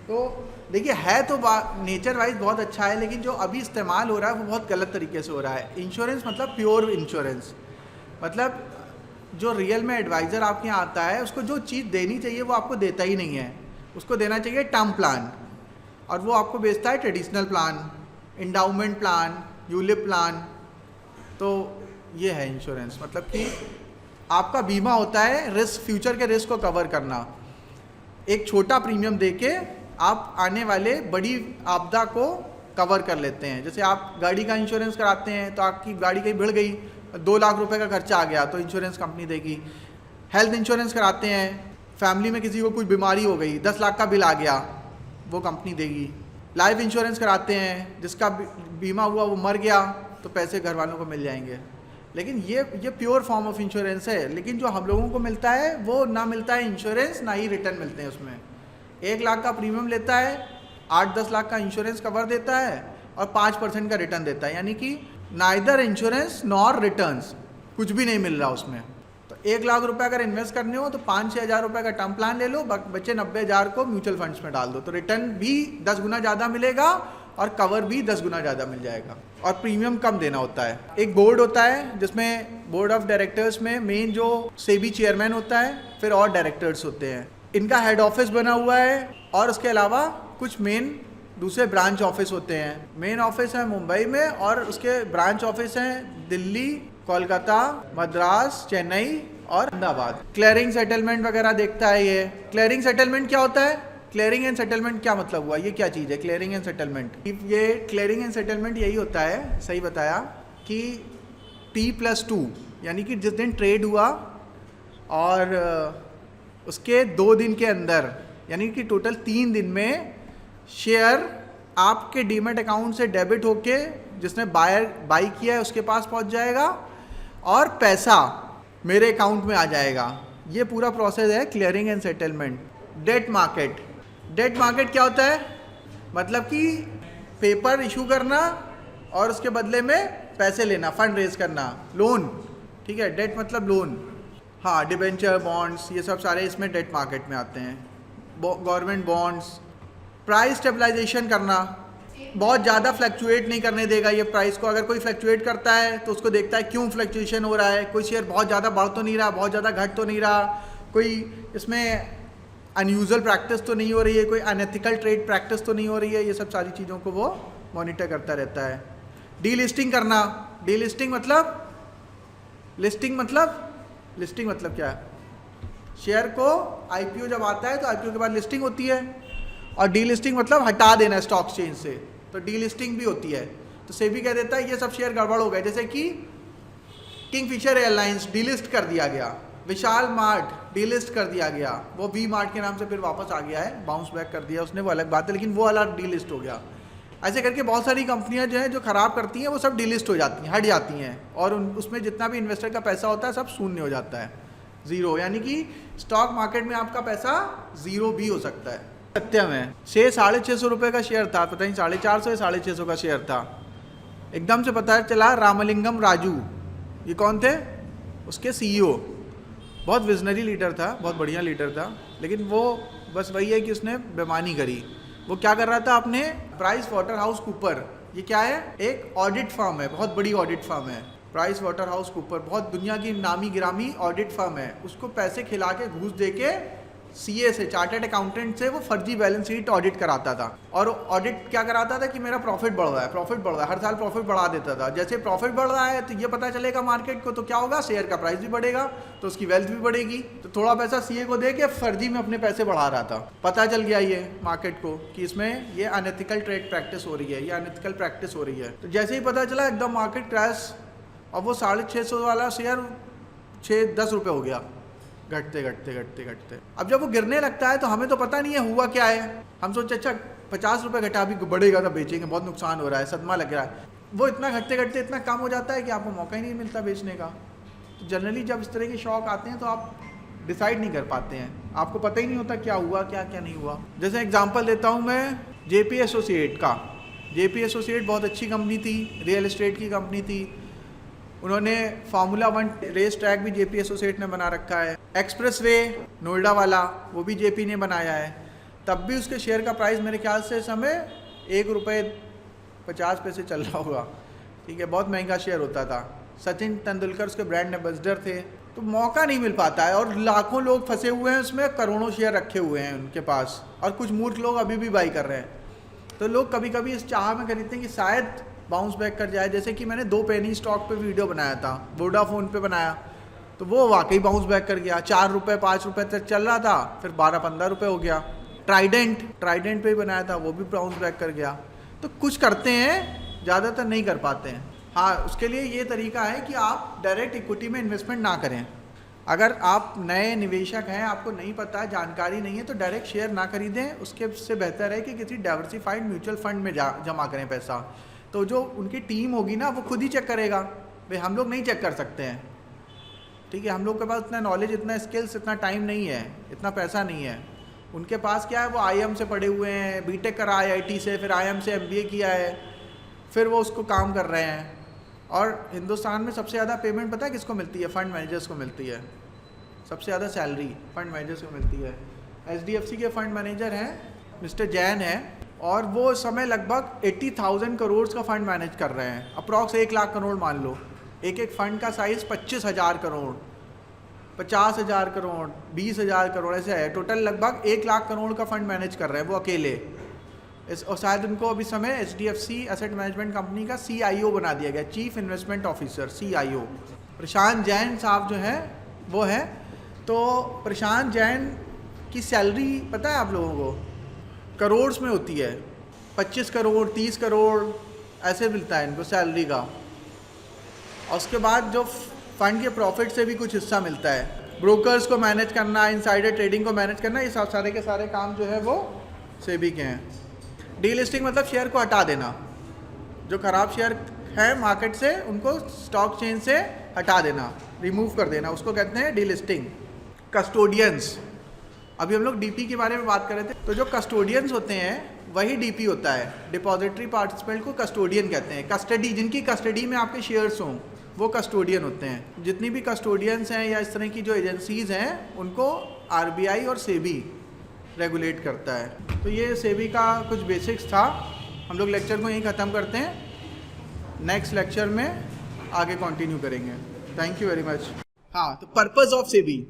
तो देखिए है तो नेचर वाइज बहुत अच्छा है, लेकिन जो अभी इस्तेमाल हो रहा है वो बहुत गलत तरीके से हो रहा है। इंश्योरेंस मतलब प्योर इंश्योरेंस, मतलब जो रियल में एडवाइज़र आपके यहाँ आता है उसको जो चीज़ देनी चाहिए वो आपको देता ही नहीं है। उसको देना चाहिए टर्म प्लान, और वो आपको बेचता है traditional plan, endowment plan, ULIP plan. तो ये है इंश्योरेंस, मतलब कि आपका बीमा होता है रिस्क, फ्यूचर के रिस्क को कवर करना। एक छोटा प्रीमियम देके आप आने वाले बड़ी आपदा को कवर कर लेते हैं। जैसे आप गाड़ी का इंश्योरेंस कराते हैं तो आपकी गाड़ी कहीं भिड़ गई, 2 लाख रुपए का खर्चा आ गया तो इंश्योरेंस कंपनी देगी। हेल्थ इंश्योरेंस कराते हैं, फैमिली में किसी को कुछ बीमारी हो गई, 10 लाख का बिल आ गया, वो कंपनी देगी। लाइफ इंश्योरेंस कराते हैं, जिसका बीमा हुआ वो मर गया तो पैसे घर वालों को मिल जाएंगे। लेकिन ये प्योर फॉर्म ऑफ इंश्योरेंस है। लेकिन जो हम लोगों को मिलता है वो ना मिलता है इंश्योरेंस, ना ही रिटर्न मिलते हैं उसमें। 1 लाख का प्रीमियम लेता है, 8-10 लाख का इंश्योरेंस कवर देता है और 5% का रिटर्न देता है, यानी कि नाइदर इंश्योरेंस नॉर रिटर्न्स, कुछ भी नहीं मिल रहा उसमें। तो 1 लाख रुपए अगर इन्वेस्ट करने हो तो 5-6 हज़ार रुपये का टर्म प्लान ले लो, बच्चे 90,000 को म्यूचुअल फंड्स में डाल दो, तो रिटर्न भी 10 गुना ज़्यादा मिलेगा और कवर भी 10 गुना ज़्यादा मिल जाएगा, और प्रीमियम कम देना होता है। एक बोर्ड होता है जिसमें बोर्ड ऑफ डायरेक्टर्स में मेन जो सेबी चेयरमैन होता है, फिर और डायरेक्टर्स होते हैं। इनका हेड ऑफिस बना हुआ है और उसके अलावा कुछ मेन दूसरे ब्रांच ऑफिस होते हैं। मेन ऑफिस है मुंबई में और उसके ब्रांच ऑफिस हैं दिल्ली, कोलकाता, मद्रास, चेन्नई और अहमदाबाद। क्लियरिंग सेटलमेंट वगैरह देखता है ये। क्लियरिंग सेटलमेंट क्या होता है? क्लियरिंग एंड सेटलमेंट क्या मतलब हुआ? ये क्या चीज़ है क्लियरिंग एंड सेटलमेंट? ये क्लियरिंग एंड सेटलमेंट यही होता है, सही बताया, कि T+2, यानी कि जिस दिन ट्रेड हुआ और उसके 2 दिन के अंदर, यानी कि टोटल 3 दिन में शेयर आपके डीमेट अकाउंट से डेबिट होके जिसने बाई किया है उसके पास पहुंच जाएगा और पैसा मेरे अकाउंट में आ जाएगा। ये पूरा प्रोसेस है clearing and settlement. Debt market क्या होता है? मतलब कि पेपर इशू करना और उसके बदले में पैसे लेना, फंड रेज करना, लोन। ठीक है, डेट मतलब लोन। हाँ, डिबेंचर, बॉन्ड्स, ये सब सारे इसमें डेट मार्केट में आते हैं। Government bonds. प्राइस स्टेबलाइजेशन करना, बहुत ज़्यादा फ्लक्चुएट नहीं करने देगा ये प्राइस को। अगर कोई फ्लक्चुएट करता है तो उसको देखता है क्यों फ्लक्चुएशन हो रहा है, कोई शेयर बहुत ज़्यादा बढ़ तो नहीं रहा, बहुत ज़्यादा घट तो नहीं रहा, कोई इसमें अनयूजुअल प्रैक्टिस तो नहीं हो रही है, कोई अनएथिकल ट्रेड प्रैक्टिस तो नहीं हो रही है। ये सब सारी चीज़ों को वो मॉनिटर करता रहता है। डीलिस्टिंग करना। डीलिस्टिंग मतलब लिस्टिंग मतलब क्या है? शेयर को आईपीओ जब आता है तो आईपीओ के बाद लिस्टिंग होती है, और डीलिस्टिंग मतलब हटा देना स्टॉक एक्सचेंज से, तो डीलिस्टिंग भी होती है। तो सेबी कह देता है ये सब शेयर गड़बड़ हो गए, जैसे कि किंगफिशर एयरलाइंस डीलिस्ट कर दिया गया, विशाल मार्ट डीलिस्ट कर दिया गया, वो वी मार्ट के नाम से फिर वापस आ गया है, बाउंस बैक कर दिया उसने, वो अलग बात है, लेकिन वो अलग डीलिस्ट हो गया। ऐसे करके बहुत सारी कंपनियां जो हैं जो ख़राब करती हैं वो सब डीलिस्ट हो जाती हैं, हट जाती हैं, और उसमें जितना भी इन्वेस्टर का पैसा होता है सब शून्य हो जाता है, ज़ीरो। यानी कि स्टॉक मार्केट में आपका पैसा ज़ीरो भी हो सकता है। सत्यम है, 600-650 रुपये का शेयर था, पता नहीं 450 या 650 का शेयर था। एकदम से पता चला रामलिंगम राजू, ये कौन थे? उसके सीईओ। बहुत विजनरी लीडर था, बहुत बढ़िया लीडर था, लेकिन वो बस वही है कि उसने बेईमानी करी। वो क्या कर रहा था? आपने प्राइस वाटर हाउस कूपर, ये क्या है? एक ऑडिट फर्म है, बहुत बड़ी ऑडिट फर्म है प्राइस वाटर हाउस कूपर, बहुत दुनिया की नामी गिरामी ऑडिट फर्म है। उसको पैसे खिला के, घूस दे के सीए से, चार्टर्ड अकाउंटेंट से वो फर्जी बैलेंस शीट ऑडिट कराता था। और ऑडिट क्या कराता था कि मेरा प्रॉफिट बढ़ रहा है, प्रॉफिट बढ़ रहा है, हर साल प्रॉफिट बढ़ा देता था। जैसे प्रॉफिट बढ़ रहा है तो ये पता चलेगा मार्केट को, तो क्या होगा? शेयर का प्राइस भी बढ़ेगा, तो उसकी वेल्थ भी बढ़ेगी। तो थोड़ा पैसा सीए को दे के फर्जी में अपने पैसे बढ़ा रहा था। पता चल गया ये मार्केट को कि इसमें ये अनएथिकल ट्रेड प्रैक्टिस हो रही है, ये अनएथिकल प्रैक्टिस हो रही है। तो जैसे ही पता चला एकदम मार्केट क्रैश, और वो 650 वाला शेयर 6-10 रुपये हो गया, घटते घटते। अब जब वो गिरने लगता है तो हमें तो पता नहीं है हुआ क्या है। हम सोचे अच्छा 50 रुपये घटा, अभी बढ़ेगा तो बेचेंगे, बहुत नुकसान हो रहा है, सदमा लग रहा है। वो इतना घटते घटते इतना कम हो जाता है कि आपको मौका ही नहीं मिलता बेचने का। तो जनरली जब इस तरह के शौक आते हैं तो आप डिसाइड नहीं कर पाते हैं, आपको पता ही नहीं होता क्या हुआ क्या नहीं हुआ। जैसे एग्जाम्पल देता हूँ मैं जेपी एसोसिएट का। जेपी एसोसिएट बहुत अच्छी कंपनी थी, रियल एस्टेट की कंपनी थी। उन्होंने फार्मूला 1 रेस ट्रैक भी जेपी एसोसिएट ने बना रखा है। एक्सप्रेस वे नोएडा वाला वो भी जेपी ने बनाया है। तब भी उसके शेयर का प्राइस मेरे ख्याल से इस समय ₹1.50 चल रहा होगा। ठीक है, बहुत महंगा शेयर होता था। सचिन तेंदुलकर उसके ब्रांड एम्बेसडर थे। तो मौका नहीं मिल पाता है, और लाखों लोग फंसे हुए हैं उसमें, करोड़ों शेयर रखे हुए हैं उनके पास, और कुछ मूर्ख लोग अभी भी बाई कर रहे हैं। तो लोग कभी कभी इस चाह में खरीदते हैं कि शायद बाउंस बैक कर जाए। जैसे कि मैंने 2 पेनी स्टॉक पे वीडियो बनाया था, वोडाफोन पे बनाया, तो वो वाकई बाउंस बैक कर गया। 4 रुपये 5 रुपये तक चल रहा था, फिर 12-15 रुपये हो गया। ट्राइडेंट पे ही बनाया था, वो भी बाउंस बैक कर गया। तो कुछ करते हैं, ज़्यादातर नहीं कर पाते हैं। हाँ, उसके लिए ये तरीका है कि आप डायरेक्ट इक्विटी में इन्वेस्टमेंट ना करें। अगर आप नए निवेशक हैं, आपको नहीं पता, जानकारी नहीं है, तो डायरेक्ट शेयर ना खरीदें। उसके से बेहतर है कि किसी डाइवर्सिफाइड म्यूचुअल फंड में जमा करें पैसा। तो जो उनकी टीम होगी ना, वो खुद ही चेक करेगा। भाई हम लोग नहीं चेक कर सकते हैं, ठीक है, हम लोग के पास इतना नॉलेज, इतना स्किल्स, इतना टाइम नहीं है, इतना पैसा नहीं है। उनके पास क्या है, वो आईएम से पढ़े हुए हैं, बीटेक करा आईआईटी से, फिर आईएम से एमबीए किया है, फिर वो उसको काम कर रहे हैं। और हिंदुस्तान में सबसे ज़्यादा पेमेंट पता है किसको मिलती है? फंड मैनेजर्स को मिलती है। सबसे ज़्यादा सैलरी फंड मैनेजर्स को मिलती है। एचडीएफसी के फंड मैनेजर हैं मिस्टर जैन है, और वो इस समय लगभग 80,000 करोड़ का फंड मैनेज कर रहे हैं। अप्रॉक्स 1 लाख करोड़ मान लो। एक फंड का साइज़ 25,000 करोड़, 50,000 करोड़, 20,000 करोड़, ऐसे है। टोटल लगभग 1 लाख करोड़ का फंड मैनेज कर रहे हैं वो अकेले। और शायद उनको अभी समय एचडीएफसी एसेट मैनेजमेंट कंपनी का CIO बना दिया गया, चीफ इन्वेस्टमेंट ऑफिसर, CIO। प्रशांत जैन साहब जो हैं वो हैं। तो प्रशांत जैन की सैलरी पता है आप लोगों को? करोड़ में होती है। 25 करोड़ 30 करोड़ ऐसे मिलता है इनको सैलरी का। और उसके बाद जो फंड के प्रॉफिट से भी कुछ हिस्सा मिलता है। ब्रोकर्स को मैनेज करना, इनसाइडर ट्रेडिंग को मैनेज करना, ये सब सारे के सारे काम जो है वो सेबी के हैं। डीलिस्टिंग मतलब शेयर को हटा देना, जो खराब शेयर है मार्केट से उनको स्टॉक चेन से हटा देना, रिमूव कर देना, उसको कहते हैं डीलिस्टिंग। कस्टोडियंस, अभी हम लोग डीपी के बारे में बात कर रहे थे, तो जो कस्टोडियंस होते हैं वही डीपी होता है। डिपॉजिटरी पार्टिसिपेंट को कस्टोडियन कहते हैं। कस्टडी, जिनकी कस्टडी में आपके शेयर्स हों वो कस्टोडियन होते हैं। जितनी भी कस्टोडियंस हैं या इस तरह की जो एजेंसीज हैं उनको आरबीआई और सेबी रेगुलेट करता है। तो ये सेबी का कुछ बेसिक्स था। हम लोग लेक्चर को यहीं ख़त्म करते हैं, नेक्स्ट लेक्चर में आगे कंटिन्यू करेंगे। Thank you very much. हाँ, तो purpose of SEBI,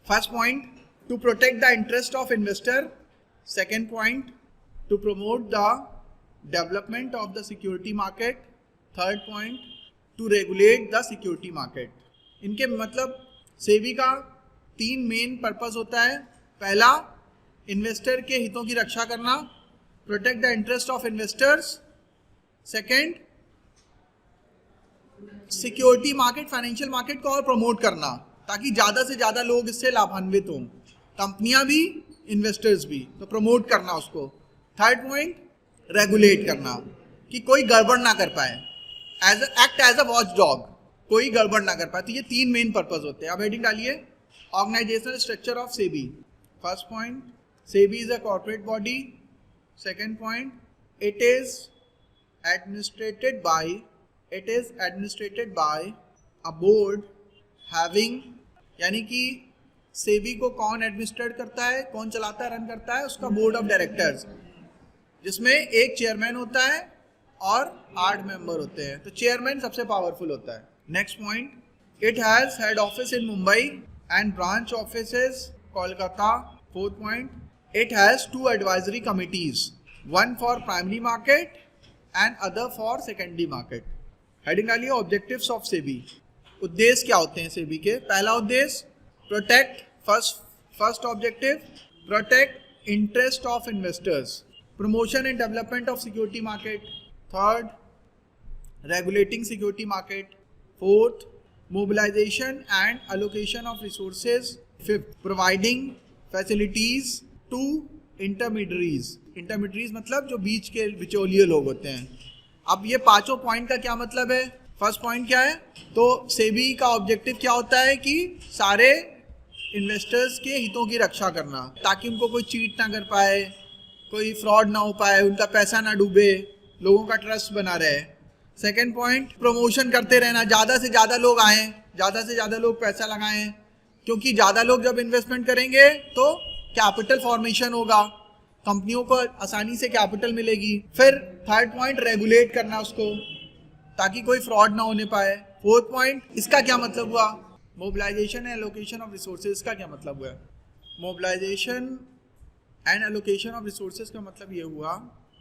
first point two protect the interest of investor, second point two promote the development of the security market, third point two regulate the security market. इनके मतलब सेबी का 3 main purpose होता है। पहला, investor के हितों की रक्षा करना, protect the interest of investors. Second, security market, financial market को और प्रमोट करना ताकि ज़्यादा से ज़्यादा लोग इससे लाभान्वित हों, कंपनियां भी इन्वेस्टर्स भी, तो प्रमोट करना उसको। थर्ड पॉइंट, रेगुलेट करना कि कोई गड़बड़ ना कर पाए, act as a watch dog, कोई गड़बड़ ना कर पाए। तो ये 3 मेन पर्पस होते हैं। अब हेडिंग डालिए, organisational structure of SEBI. First point, SEBI is a corporate body. Second point, it is administrated by a board having, यानी कि सेबी को कौन एडमिनिस्ट्रेट करता है, कौन चलाता है, रन करता है, उसका बोर्ड ऑफ डायरेक्टर्स, जिसमें एक चेयरमैन होता है और 8 मेंबर होते हैं। तो चेयरमैन सबसे पावरफुल होता है। Next point, it has head office in Mumbai and branch offices Kolkata. Fourth point, it has 2 advisory committees, one for primary market and other for secondary market. Heading डालिए, ऑब्जेक्टिव्स ऑफ सेबी। उद्देश्य क्या होते हैं सेबी के? पहला उद्देश्य, protect, first objective, protect interest of investors, promotion and development of security market. Third, regulating security market. Fourth, mobilization and allocation of resources. Fifth, providing facilities to intermediaries. Intermediaries मतलब जो बीच के बिचौलिए लोग होते हैं। अब ये 5 पॉइंट का क्या मतलब है? फर्स्ट पॉइंट क्या है? तो सेबी का ऑब्जेक्टिव क्या होता है कि सारे इन्वेस्टर्स के हितों की रक्षा करना, ताकि उनको कोई चीट ना कर पाए, कोई फ्रॉड ना हो पाए, उनका पैसा ना डूबे, लोगों का ट्रस्ट बना रहे। सेकेंड पॉइंट, प्रमोशन करते रहना, ज़्यादा से ज़्यादा लोग आएँ, ज़्यादा से ज़्यादा लोग पैसा लगाएं, क्योंकि ज़्यादा लोग जब इन्वेस्टमेंट करेंगे तो कैपिटल फॉर्मेशन होगा, कंपनियों को आसानी से कैपिटल मिलेगी। फिर थर्ड पॉइंट, रेगुलेट करना उसको, ताकि कोई फ्रॉड ना होने पाए। फोर्थ पॉइंट, इसका क्या मतलब हुआ? Mobilisation and allocation of resources का क्या मतलब हुआ? Mobilisation and allocation of resources का मतलब ये हुआ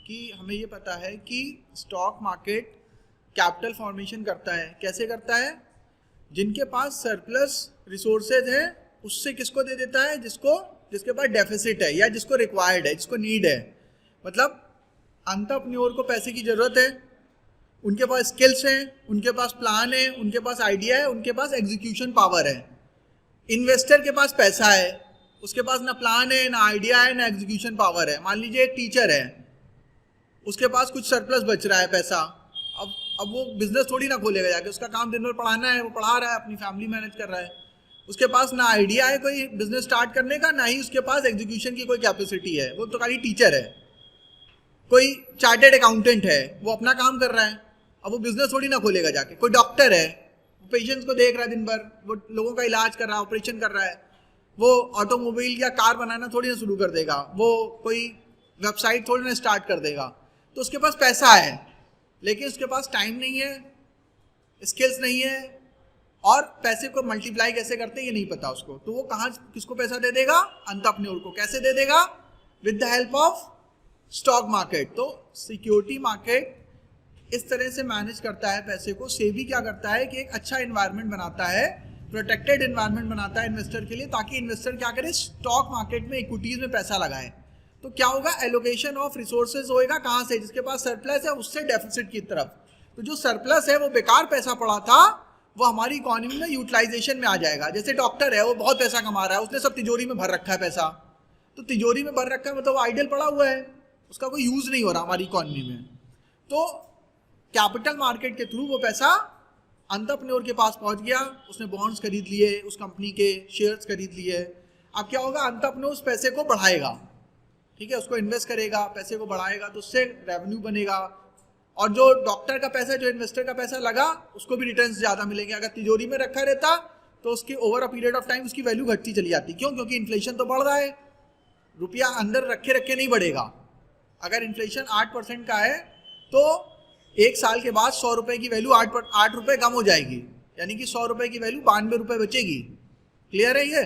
कि हमें ये पता है कि स्टॉक मार्केट कैपिटल फॉर्मेशन करता है। कैसे करता है? जिनके पास सरप्लस रिसोर्सेज है उससे किसको दे देता है? जिसके पास डेफिसिट है या जिसको रिक्वायर्ड है, जिसको नीड है। मतलब एंटरप्रेन्योर को पैसे की ज़रूरत है, उनके पास स्किल्स हैं, उनके पास प्लान है, उनके पास आइडिया है, उनके पास एग्जीक्यूशन पावर है। इन्वेस्टर के पास पैसा है, उसके पास ना प्लान है, ना आइडिया है, ना एग्जीक्यूशन पावर है। मान लीजिए एक टीचर है, उसके पास कुछ सरप्लस बच रहा है पैसा, अब वो बिजनेस थोड़ी ना खोलेगा जाके, उसका काम दिन भर पढ़ाना है, वो पढ़ा रहा है, अपनी फैमिली मैनेज कर रहा है। उसके पास ना आइडिया है कोई बिजनेस स्टार्ट करने का, ना ही उसके पास एग्जीक्यूशन की कोई कैपेसिटी है, वो तो खाली टीचर है। कोई चार्टेड अकाउंटेंट है, वो अपना काम कर रहा है, अब वो बिजनेस थोड़ी ना खोलेगा जाके। कोई डॉक्टर है, पेशेंट्स को देख रहा है दिन भर, वो लोगों का इलाज कर रहा है, ऑपरेशन कर रहा है, वो ऑटोमोबाइल या कार बनाना थोड़ी ना शुरू कर देगा, वो कोई वेबसाइट थोड़ी ना स्टार्ट कर देगा। तो उसके पास पैसा है, लेकिन उसके पास टाइम नहीं है, स्किल्स नहीं है, और पैसे को मल्टीप्लाई कैसे करते हैं ये नहीं पता उसको। तो वो कहाँ किसको पैसा दे देगा? एंटरप्रेन्योर को। कैसे दे देगा? With the help of stock market. तो सिक्योरिटी मार्केट इस तरह से मैनेज करता है पैसे को। सेबी क्या करता है कि एक अच्छा एनवायरनमेंट बनाता है, प्रोटेक्टेड एनवायरनमेंट बनाता है इन्वेस्टर के लिए, ताकि इन्वेस्टर क्या करे? स्टॉक मार्केट में, इक्विटीज में पैसा लगाए। तो क्या होगा? एलोकेशन ऑफ रिसोर्सेज होएगा, कहाँ से? जिसके पास सरप्लस है उससे डेफिसिट की तरफ। तो जो सरप्लस है वो बेकार पैसा पड़ा था वो हमारी इकोनॉमी में यूटिलाइजेशन में आ जाएगा। जैसे डॉक्टर है वो बहुत पैसा कमा रहा है, उसने सब तिजोरी में भर रखा है पैसा, तो तिजोरी में भर रखा है मतलब वो आइडल पड़ा हुआ है, उसका कोई यूज नहीं हो रहा हमारी इकोनॉमी में। तो कैपिटल मार्केट के थ्रू वो पैसा एंटरप्रेन्योर के पास पहुंच गया, उसने बॉन्ड्स खरीद लिए, उस कंपनी के शेयर्स खरीद लिए। अब क्या होगा, एंटरप्रेन्योर उस पैसे को बढ़ाएगा, ठीक है, उसको इन्वेस्ट करेगा, पैसे को बढ़ाएगा तो उससे रेवेन्यू बनेगा, और जो डॉक्टर का पैसा, जो इन्वेस्टर का पैसा लगा, उसको भी रिटर्न्स ज़्यादा मिलेंगे। अगर तिजोरी में रखा रहता तो उसके over a period of time उसकी वैल्यू घटती चली जाती। क्यों? क्योंकि इन्फ्लेशन तो बढ़ रहा है, रुपया अंदर रखे रखे नहीं बढ़ेगा। अगर इन्फ्लेशन 8% का है तो एक साल के बाद 100 रुपये की वैल्यू 8 रुपये कम हो जाएगी, यानी कि 100 रुपये की वैल्यू 92 रुपये बचेगी। क्लियर है ये?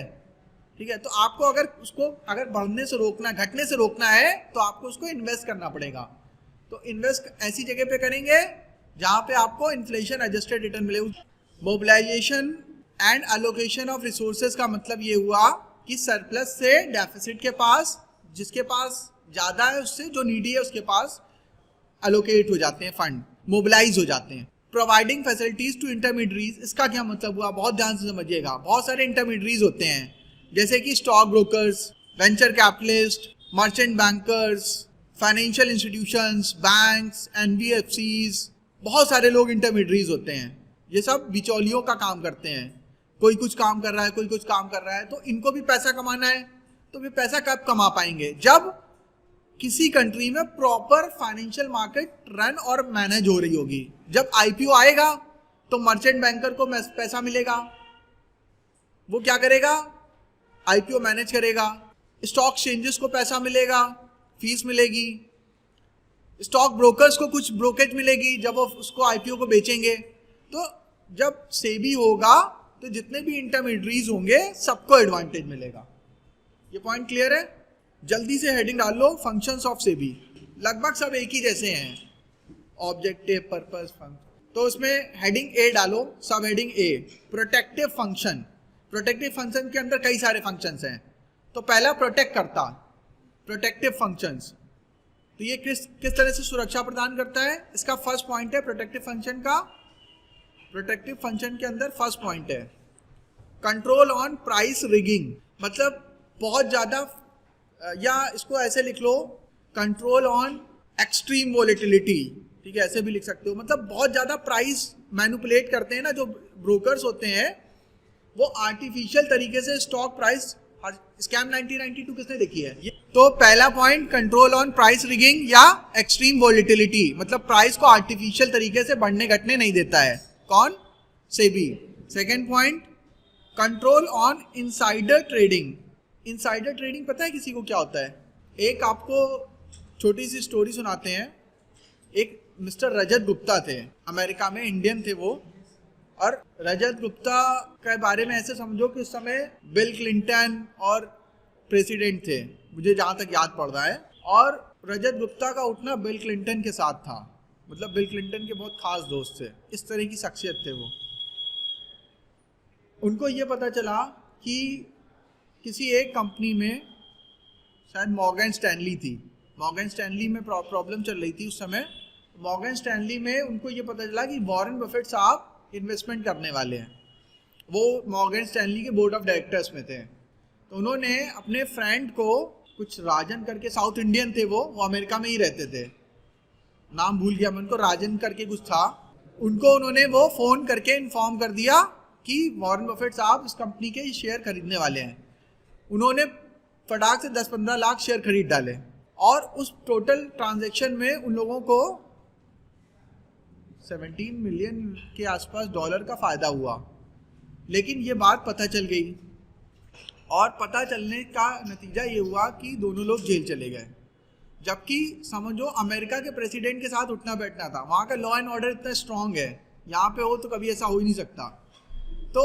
ठीक है, तो आपको अगर उसको अगर बढ़ने से रोकना, घटने से रोकना है तो आपको उसको इन्वेस्ट करना पड़ेगा। तो इन्वेस्ट ऐसी जगह पे करेंगे जहां पे आपको इन्फ्लेशन एडजस्टेड रिटर्न मिले। Mobilisation and allocation of resources का मतलब ये हुआ कि सरप्लस से डेफिसिट के पास, जिसके पास ज़्यादा है उससे जो नीडी है उसके पास एलोकेट हो जाते हैं, फंड मोबिलाइज हो जाते हैं। प्रोवाइडिंग फैसिलिटीज टू इंटरमीडियरीज, इसका क्या मतलब हुआ, बहुत ध्यान से समझिएगा। बहुत सारे इंटरमीडियरीज होते हैं, जैसे कि stock brokers, venture capitalist, merchant bankers, financial institutions, banks, NBFCs, बहुत सारे लोग इंटरमीडियरीज होते हैं। ये सब बिचौलियों का काम करते हैं, कोई कुछ काम कर रहा है, कोई कुछ काम कर रहा है, तो इनको भी पैसा कमाना है। तो वे पैसा कब कमा पाएंगे? जब किसी कंट्री में प्रॉपर फाइनेंशियल मार्केट रन और मैनेज हो रही होगी। जब आईपीओ आएगा तो मर्चेंट बैंकर को पैसा मिलेगा, वो क्या करेगा, आईपीओ मैनेज करेगा। स्टॉक एक्सचेंजेस को पैसा मिलेगा, फीस मिलेगी। स्टॉक ब्रोकर्स को कुछ ब्रोकेज मिलेगी जब वो उसको आईपीओ को बेचेंगे। तो जब सेबी होगा तो जितने भी इंटरमीडियरीज होंगे सबको एडवांटेज मिलेगा। ये पॉइंट क्लियर है? जल्दी से हेडिंग डाल लो, फंक्शंस ऑफ सेबी। लगभग सब एक ही जैसे हैं, ऑब्जेक्टिव, पर्पस, फंक्शन। तो उसमें हेडिंग ए डालो, सब हेडिंग ए, प्रोटेक्टिव फंक्शन। प्रोटेक्टिव फंक्शन के अंदर कई सारे फंक्शंस हैं। तो पहला प्रोटेक्ट करता, प्रोटेक्टिव फंक्शंस। तो ये किस तरह से सुरक्षा प्रदान करता है, इसका फर्स्ट पॉइंट है प्रोटेक्टिव फंक्शन का। प्रोटेक्टिव फंक्शन के अंदर फर्स्ट पॉइंट है कंट्रोल ऑन प्राइस रिगिंग, मतलब बहुत ज़्यादा, या इसको ऐसे लिख लो, कंट्रोल ऑन एक्सट्रीम वोलेटिलिटी, ठीक है, ऐसे भी लिख सकते हो। मतलब बहुत ज़्यादा प्राइस मैनिपुलेट करते हैं ना जो ब्रोकर्स होते हैं, वो आर्टिफिशियल तरीके से स्टॉक प्राइस। स्कैम 1992 किसने देखी है? तो पहला point control on price rigging या एक्सट्रीम वोलेटिलिटी, मतलब प्राइस को आर्टिफिशियल तरीके से बढ़ने घटने नहीं देता है। कौन? SEBI. Second point control on insider trading. Insider trading पता है किसी को क्या होता है? एक आपको छोटी सी स्टोरी सुनाते हैं। एक मिस्टर रजत गुप्ता थे, अमेरिका में, इंडियन थे वो। और रजत गुप्ता के बारे में ऐसे समझो कि उस समय बिल क्लिंटन और प्रेसिडेंट थे, मुझे जहाँ तक याद पड़ रहा है। और रजत गुप्ता का उठना बिल क्लिंटन के साथ था, मतलब बिल क्लिंटन के बहुत खास दोस्त थे, इस तरह की शख्सियत थे वो। उनको ये पता चला कि किसी एक कंपनी में, शायद मॉर्गन स्टैनली थी, मॉर्गन स्टैनली में प्रॉब्लम चल रही थी उस समय। मॉर्गन स्टैनली में उनको ये पता चला कि वॉरेन बफेट साहब इन्वेस्टमेंट करने वाले हैं। वो मॉर्गन स्टैनली के बोर्ड ऑफ डायरेक्टर्स में थे। तो उन्होंने अपने फ्रेंड को, कुछ राजन करके, साउथ इंडियन थे वो अमेरिका में ही रहते थे, नाम भूल गया मैं उनको, राजन करके कुछ था। उनको उन्होंने वो फ़ोन करके इन्फॉर्म कर दिया कि वॉरेन बफेट साहब इस कंपनी के शेयर खरीदने वाले हैं। उन्होंने फटाक से 10-15 लाख शेयर खरीद डाले और उस टोटल ट्रांजैक्शन में उन लोगों को 17 मिलियन के आसपास डॉलर का फ़ायदा हुआ। लेकिन ये बात पता चल गई और पता चलने का नतीजा ये हुआ कि दोनों लोग जेल चले गए। जबकि समझो अमेरिका के प्रेसिडेंट के साथ उठना बैठना था, वहाँ का लॉ एंड ऑर्डर इतना स्ट्रांग है, यहाँ पे हो तो कभी ऐसा हो ही नहीं सकता। तो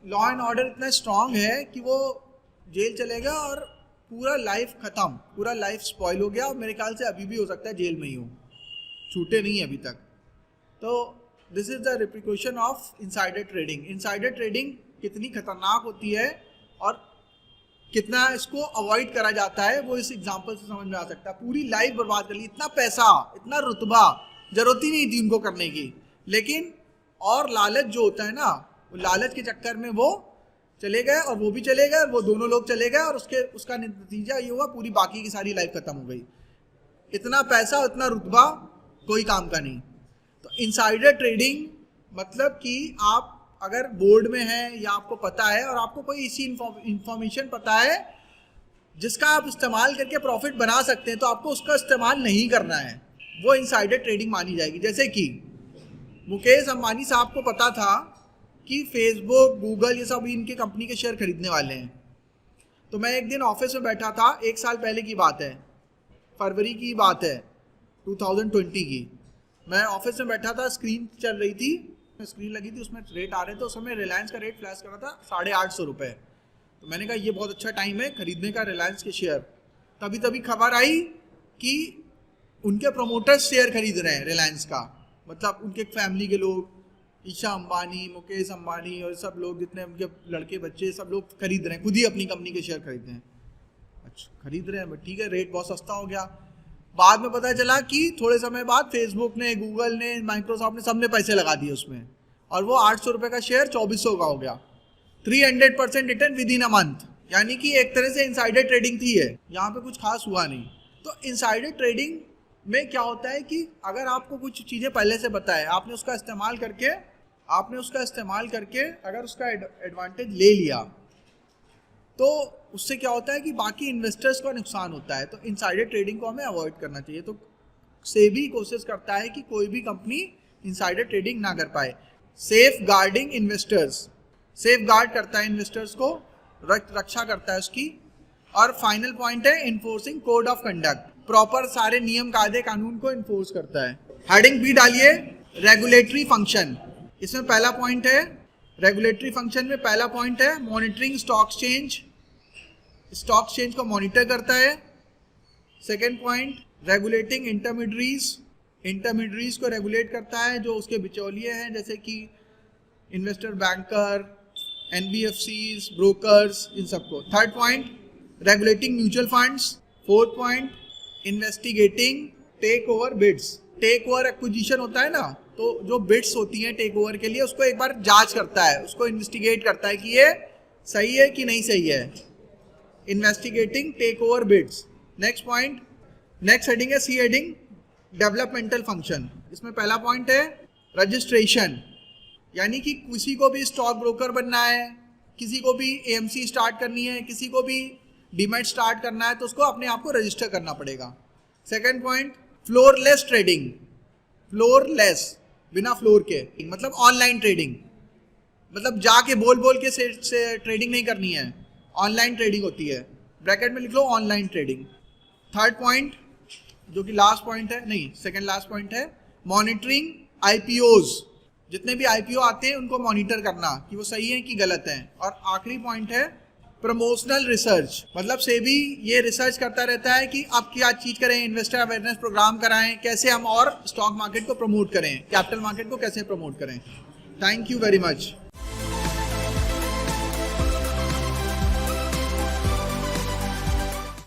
लॉ एंड ऑर्डर इतना स्ट्रांग है कि वो जेल चले गया और पूरा लाइफ ख़त्म, पूरा लाइफ स्पॉइल हो गया। और मेरे ख्याल से अभी भी हो सकता है जेल में ही हो, छूटे नहीं अभी तक। तो this is the repercussion of insider trading. Insider trading कितनी खतरनाक होती है और कितना इसको अवॉइड करा जाता है वो इस एग्जांपल से समझ में आ सकता है। पूरी लाइफ बर्बाद कर ली, इतना पैसा, इतना रुतबा, जरूरत ही नहीं थी उनको करने की, लेकिन और लालच जो होता है ना, वो लालच के चक्कर में वो चले गए और वो भी चले गए, वो दोनों लोग चले गए और उसका नतीजा ये हुआ पूरी बाकी की सारी लाइफ खत्म हो गई। इतना पैसा इतना रुतबा कोई काम का नहीं। तो इनसाइडर ट्रेडिंग मतलब कि आप अगर बोर्ड में हैं या आपको पता है और आपको कोई इसी इंफॉर्मेशन पता है जिसका आप इस्तेमाल करके प्रॉफिट बना सकते हैं, तो आपको उसका इस्तेमाल नहीं करना है, वो इनसाइडर ट्रेडिंग मानी जाएगी। जैसे कि मुकेश अंबानी साहब को पता था कि फेसबुक, गूगल ये सब इनके कंपनी के शेयर खरीदने वाले हैं। तो मैं एक दिन ऑफिस में बैठा था, 1 साल पहले की बात है, फरवरी की बात है 2020 की। मैं ऑफिस में बैठा था, स्क्रीन चल रही थी, स्क्रीन लगी थी, उसमें रेट आ रहे थे। उस समय रिलायंस का रेट फ्लैश कर रहा था 850 रुपये। तो मैंने कहा ये बहुत अच्छा टाइम है खरीदने का रिलायंस के शेयर। तभी खबर आई कि उनके प्रोमोटर्स शेयर खरीद रहे हैं रिलायंस का, मतलब उनके फैमिली के लोग, ईशा अंबानी, मुकेश अंबानी और सब लोग, जितने उनके लड़के बच्चे, सब लोग खरीद रहे हैं, खुद ही अपनी कंपनी के शेयर खरीद रहे हैं। अच्छा खरीद रहे हैं, ठीक है, रेट बहुत सस्ता हो गया। बाद में पता चला कि थोड़े समय बाद फेसबुक ने, गूगल ने, माइक्रोसॉफ्ट ने, सबने पैसे लगा दिए उसमें, और वो 800 रुपये का शेयर 2400 का हो गया। 300% return with in a month. यानी कि एक तरह से इनसाइडर ट्रेडिंग थी है, यहाँ पे कुछ खास हुआ नहीं। तो इनसाइडर ट्रेडिंग में क्या होता है कि अगर आपको कुछ चीज़ें पहले से पता है, आपने उसका इस्तेमाल करके अगर उसका एडवांटेज ले लिया, तो उससे क्या होता है कि बाकी इन्वेस्टर्स का नुकसान होता है। तो इनसाइडर ट्रेडिंग को हमें अवॉइड करना चाहिए। तो सेबी कोशिश करता है कि कोई भी कंपनी इनसाइडर ट्रेडिंग ना कर पाए। Safe guarding investors, safe guard करता है इन्वेस्टर्स को, रक्षा करता है उसकी। और फाइनल पॉइंट है enforcing code of conduct, proper सारे नियम कायदे कानून को इन्फोर्स करता है। हेडिंग बी डालिए, रेगुलेटरी फंक्शन। इसमें पहला पॉइंट है, रेगुलेटरी फंक्शन में पहला पॉइंट है monitoring stock exchange, stock exchange को मॉनिटर करता है। Second point, regulating intermediaries, intermediaries को रेगुलेट करता है, जो उसके बिचौलिए हैं, जैसे कि इन्वेस्टर बैंकर, एनबीएफसीज, ब्रोकर्स, इन सबको। Third point, regulating mutual funds. Fourth point, investigating take over bids. Take over acquisition होता है ना, तो जो बिड्स होती हैं टेक ओवर के लिए, उसको एक बार जांच करता है, उसको इन्वेस्टिगेट करता है कि ये सही है कि नहीं सही है। Investigating take over bids. Next point, next heading है सी हेडिंग, डेवलपमेंटल फंक्शन। इसमें पहला पॉइंट है रजिस्ट्रेशन, यानी कि किसी को भी स्टॉक ब्रोकर बनना है, किसी को भी एएमसी स्टार्ट करनी है, किसी को भी डीमैट स्टार्ट करना है, तो उसको अपने आप को रजिस्टर करना पड़ेगा। Second point, floorless trading. Floorless, बिना फ्लोर के, मतलब ऑनलाइन ट्रेडिंग, मतलब जाके बोल के से ट्रेडिंग नहीं करनी है, ऑनलाइन ट्रेडिंग होती है। ब्रैकेट में लिख लो ऑनलाइन ट्रेडिंग। थर्ड पॉइंट, जो कि लास्ट पॉइंट है, नहीं सेकंड लास्ट पॉइंट है, मॉनिटरिंग आईपीओज। जितने भी आईपीओ आते हैं उनको मॉनिटर करना कि वो सही है कि गलत है। और आखिरी पॉइंट है प्रमोशनल रिसर्च, मतलब सेबी ये रिसर्च करता रहता है कि अब क्या चीज करें, इन्वेस्टर अवेयरनेस प्रोग्राम कराएं, कैसे हम और स्टॉक मार्केट को प्रमोट करें, कैपिटल मार्केट को कैसे प्रमोट करें। Thank you very much.